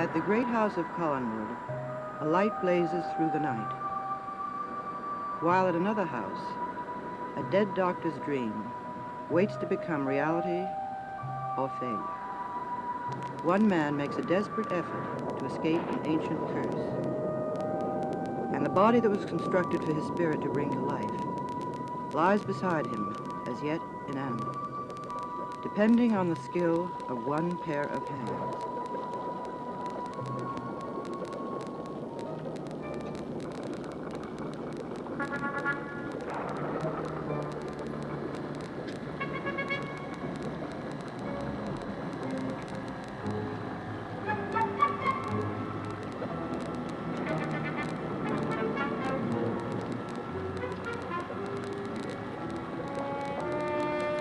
At the great house of Collinwood, a light blazes through the night, while at another house, a dead doctor's dream waits to become reality or failure. One man makes a desperate effort to escape an ancient curse, and the body that was constructed for his spirit to bring to life lies beside him, as yet inanimate, depending on the skill of one pair of hands.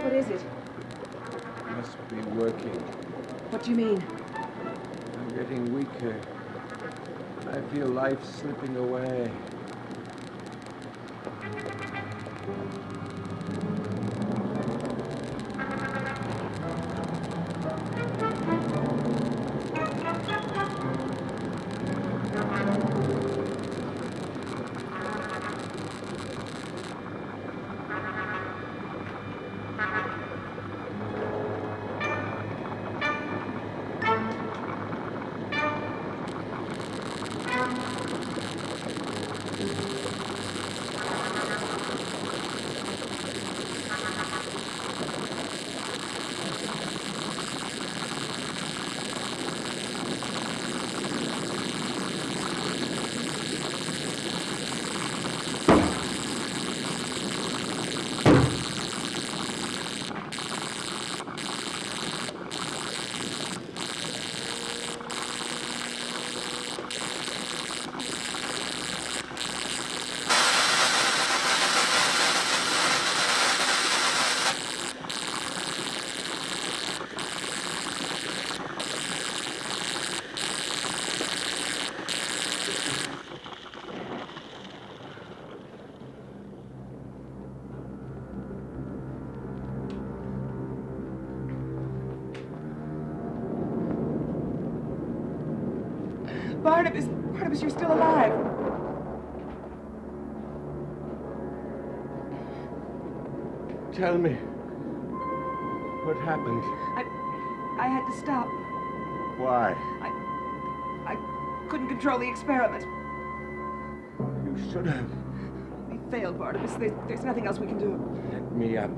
What is it? Must be working. What do you mean? I'm getting weaker. I feel life slipping away. Barnabas, you're still alive. Tell me, what happened? I had to stop. Why? I couldn't control the experiment. You should have. We failed, Barnabas. There's nothing else we can do. Let me up.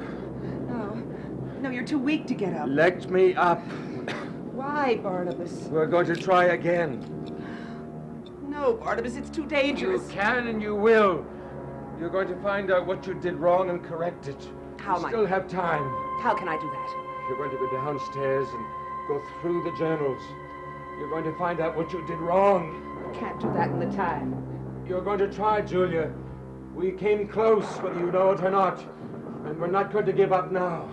No, you're too weak to get up. Let me up. Why, Barnabas? We're going to try again. No, Barnabas, it's too dangerous. You can and you will. You're going to find out what you did wrong and correct it. How am You I? still have time. How can I do that? You're going to go downstairs and go through the journals. You're going to find out what you did wrong. I can't do that in the time. You're going to try, Julia. We came close, whether you know it or not. And we're not going to give up now.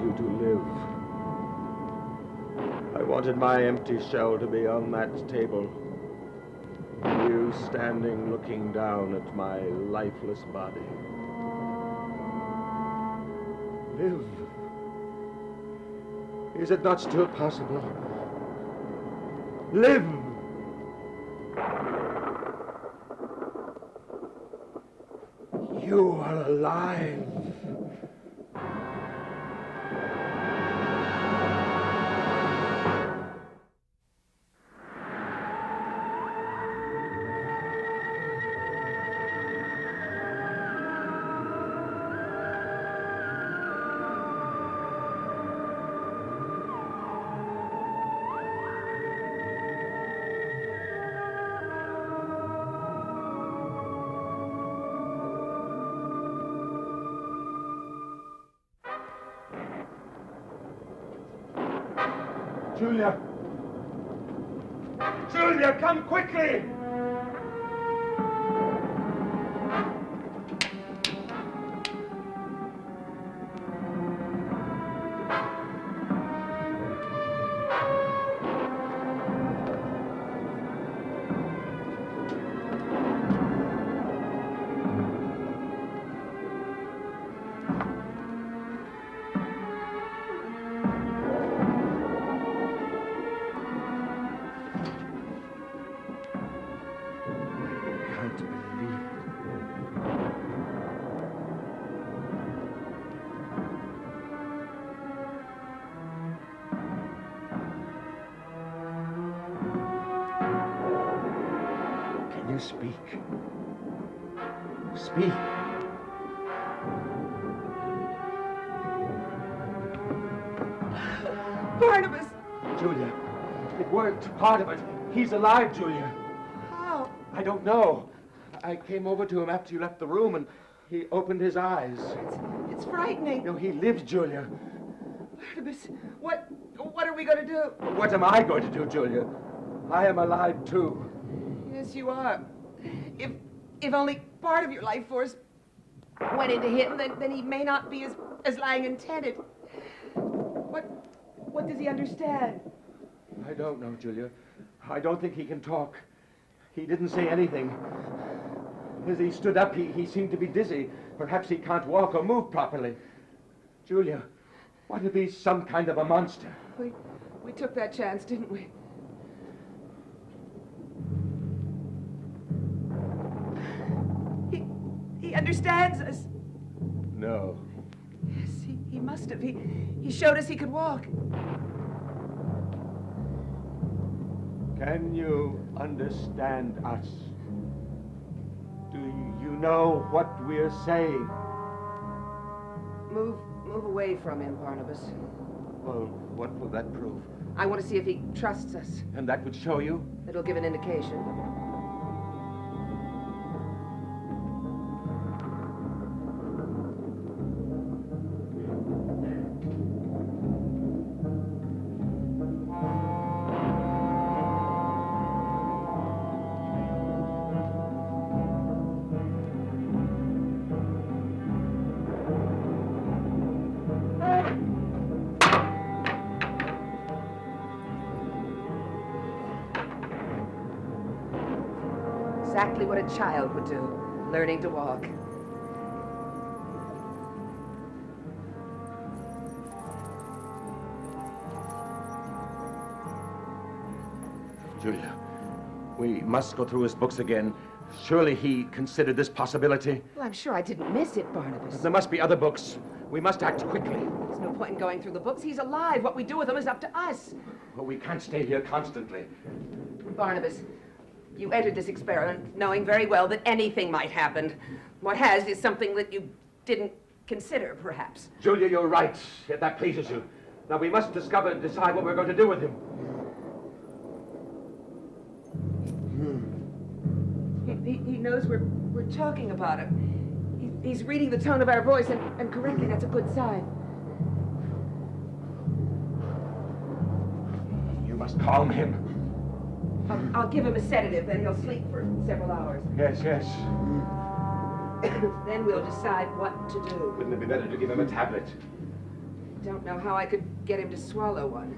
You to live. I wanted my empty shell to be on that table. You standing looking down at my lifeless body. Live. Is it not still possible? Live! You are alive. Julia! Julia, come quickly! you speak? Speak. Barnabas! Julia, it worked. Part of it. He's alive, Julia. How? I don't know. I came over to him after you left the room, and he opened his eyes. It's frightening. No, he lives, Julia. Barnabas, what are we going to do? What am I going to do, Julia? I am alive, too. Yes, you are. If only part of your life force went into him, then he may not be as Lang intended. What does he understand? I don't know, Julia. I don't think he can talk. He didn't say anything. As he stood up, he seemed to be dizzy. Perhaps he can't walk or move properly. Julia, what if he's some kind of a monster? We took that chance, didn't we? He understands us. No. Yes, he must have. He showed us he could walk. Can you understand us? Do you know what we're saying? Move away from him, Barnabas. Well, what will that prove? I want to see if he trusts us. And that would show you? It'll give an indication. Exactly what a child would do, learning to walk. Julia, we must go through his books again. Surely he considered this possibility. Well, I'm sure I didn't miss it, Barnabas. There must be other books. We must act quickly. There's no point in going through the books. He's alive. What we do with him is up to us. Well, we can't stay here constantly. Barnabas, you entered this experiment knowing very well that anything might happen. What has is something that you didn't consider, perhaps. Julia, you're right. If that pleases you. Now, we must discover and decide what we're going to do with him. He knows we're talking about him. He's reading the tone of our voice, and correctly, that's a good sign. You must calm him. I'll give him a sedative, then he'll sleep for several hours. Yes, yes. Then we'll decide what to do. Wouldn't it be better to give him a tablet? Don't know how I could get him to swallow one.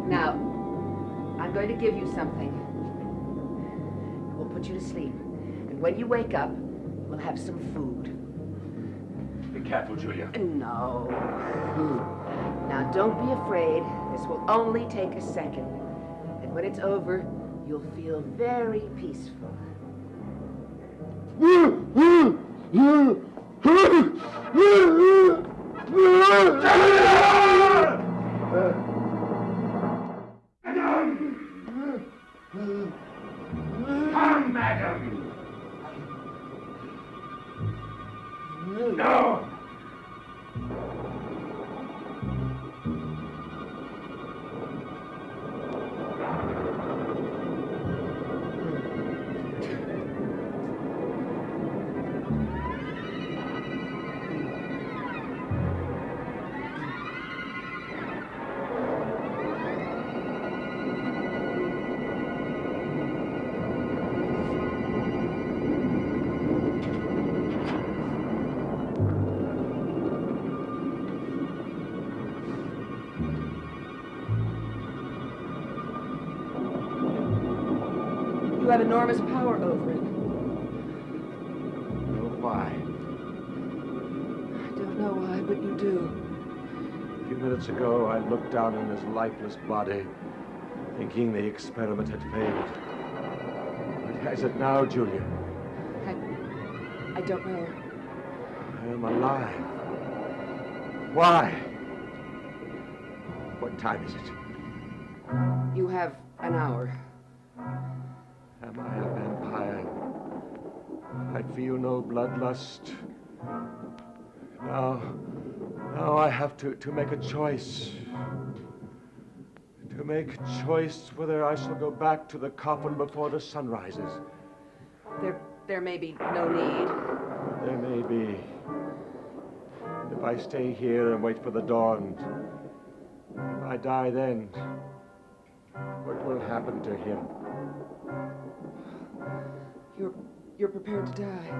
Now, I'm going to give you something. We'll put you to sleep. And when you wake up, we'll have some food. Be careful, Julia. No. Now, don't be afraid. This will only take a second. And when it's over, you'll feel very peaceful. Come, madam! No! You have enormous power over it. Why? I don't know why, but you do. A few minutes ago, I looked down on his lifeless body, thinking the experiment had failed. But has it now, Julia? I don't know. I am alive. Why? What time is it? You have An hour. Am I a vampire? I feel no bloodlust. Now I have to make a choice. To make a choice whether I shall go back to the coffin before the sun rises. There may be no need. There may be. If I stay here and wait for the dawn, if I die then, what will happen to him? You're prepared to die?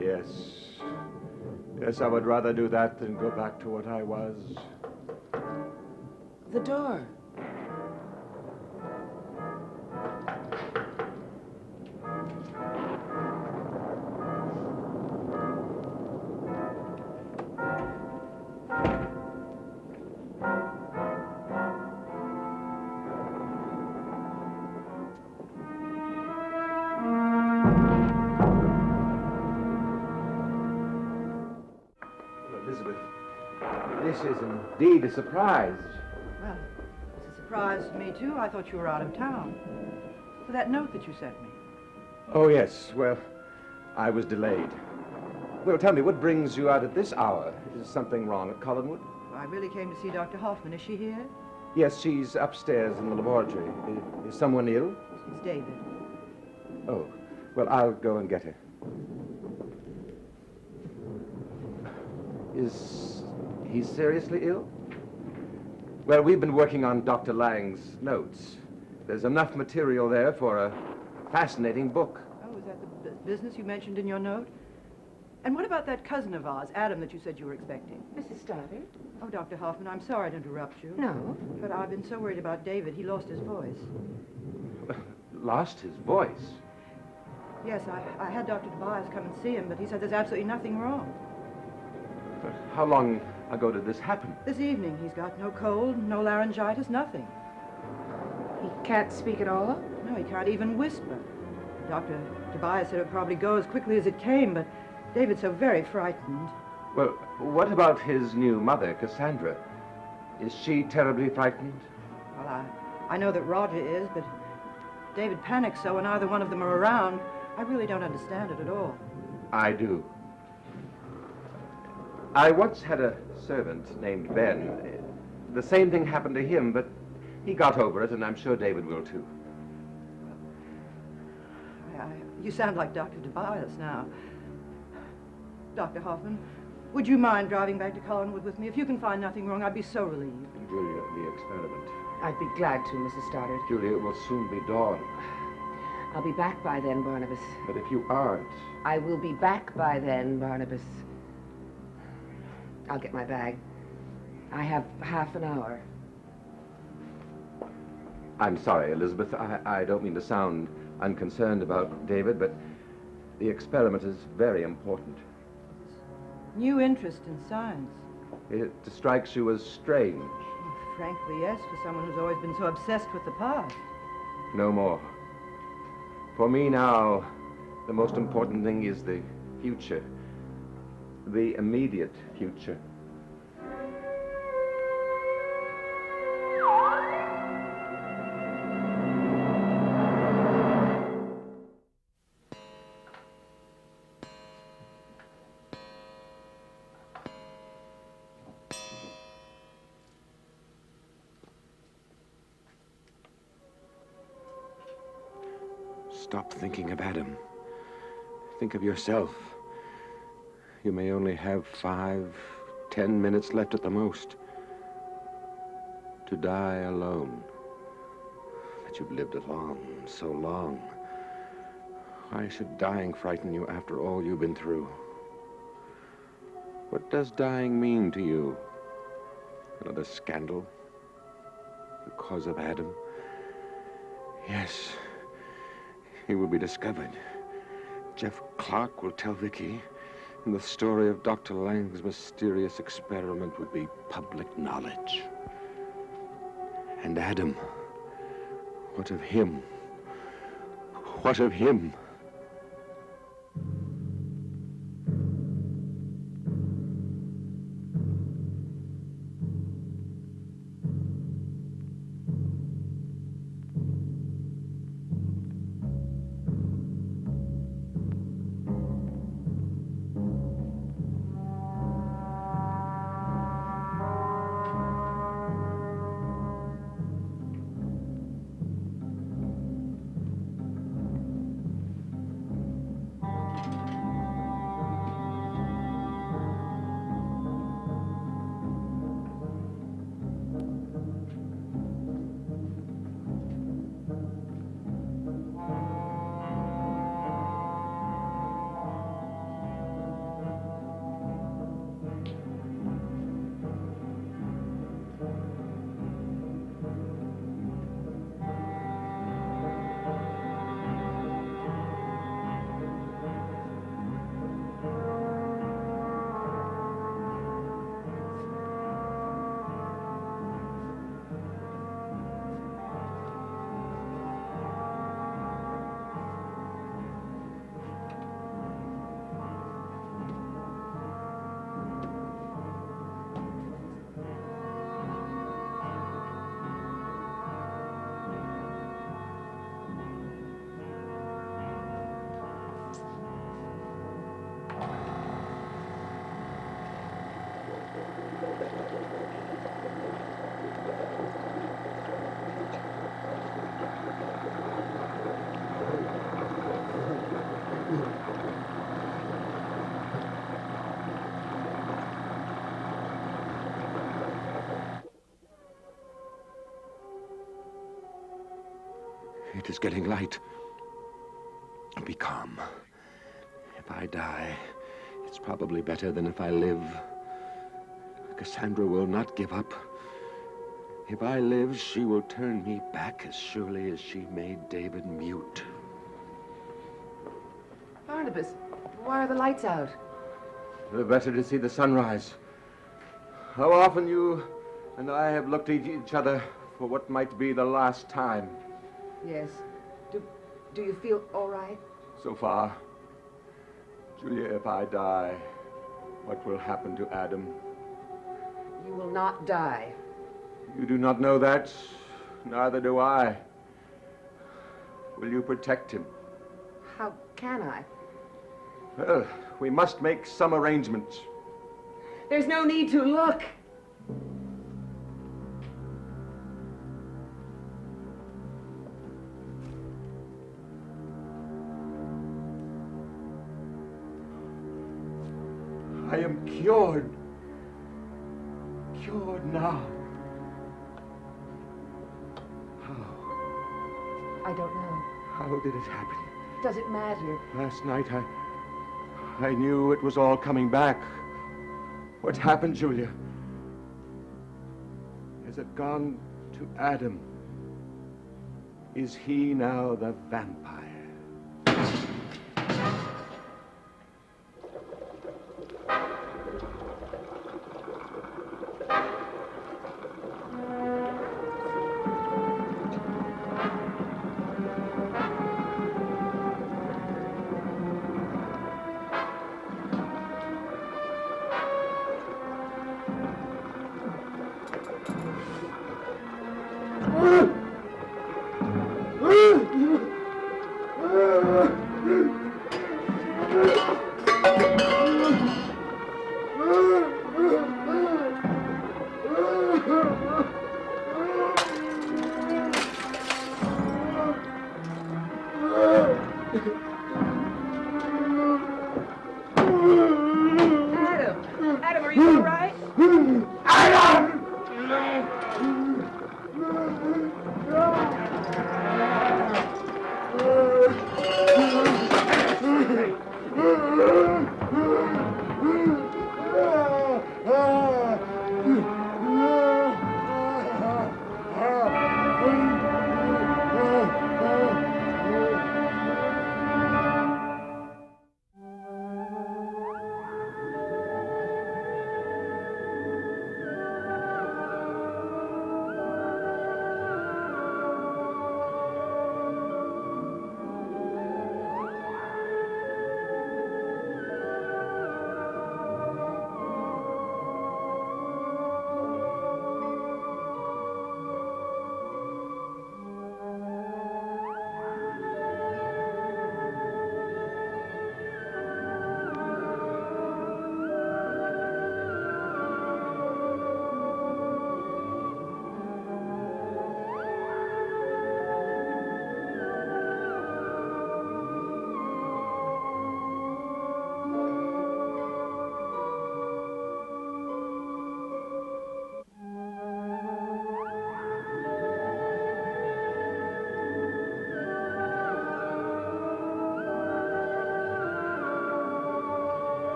Yes. Yes, I would rather do that than go back to what I was. The door. Elizabeth, this is indeed a surprise. Well, it's a surprise to me, too. I thought you were out of town. For that note that you sent me. Oh, yes. Well, I was delayed. Well, tell me, what brings you out at this hour? Is something wrong at Collinwood? I really came to see Dr. Hoffman. Is she here? Yes, she's upstairs in the laboratory. Is someone ill? It's David. Oh, well, I'll go and get her. Is he seriously ill? Well, we've been working on Dr. Lang's notes. There's enough material there for a fascinating book. Oh, is that the business you mentioned in your note? And what about that cousin of ours, Adam, that you said you were expecting? Mrs. Stoddard? Oh, Dr. Hoffman, I'm sorry to interrupt you. No. But I've been so worried about David. He lost his voice. Lost his voice? Yes, I had Dr. Tobias come and see him, but he said there's absolutely nothing wrong. How long ago did this happen? This evening, he's got no cold, no laryngitis, nothing. He can't speak at all? No, he can't even whisper. Dr. Tobias said it would probably go as quickly as it came, but David's so very frightened. Well, what about his new mother, Cassandra? Is she terribly frightened? Well, I know that Roger is, but David panics so when either one of them are around, I really don't understand it at all. I do. I once had a servant named Ben. The same thing happened to him, but he got over it, and I'm sure David will too. You sound like Dr. Tobias now. Dr. Hoffman, would you mind driving back to Collinwood with me? If you can find nothing wrong, I'd be so relieved. Julia, the experiment. I'd be glad to, Mrs. Stoddard. Julia, it will soon be dawn. I'll be back by then, Barnabas. But if you aren't... I will be back by then, Barnabas. I'll get my bag. I have half an hour. I'm sorry, Elizabeth. I don't mean to sound unconcerned about David, but the experiment is very important. New interest in science. It strikes you as strange. Oh, frankly, yes, for someone who's always been so obsessed with the past. No more. For me now, the most important thing is the future. The immediate future. Stop thinking of Adam. Think of yourself. You may only have 5, 10 minutes left at the most. To die alone. But you've lived long, so long. Why should dying frighten you after all you've been through? What does dying mean to you? Another scandal? Because of Adam? Yes. He will be discovered. Jeff Clark will tell Vicky, and the story of Dr. Lang's mysterious experiment would be public knowledge. And Adam, what of him? What of him? night is getting light. Be calm. If I die, it's probably better than if I live. Cassandra will not give up. If I live, she will turn me back as surely as she made David mute. Barnabas, why are the lights out? The better to see the sunrise. How often you and I have looked at each other for what might be the last time. Yes. Do you feel all right? So far. Julia, if I die, what will happen to Adam? You will not die. You do not know that. Neither do I. Will you protect him? How can I? Well, we must make some arrangements. There's no need to look. I am cured. Cured now. How? I don't know. How did it happen? Does it matter? Last night I knew it was all coming back. What happened, Julia? Has it gone to Adam? Is he now the vampire?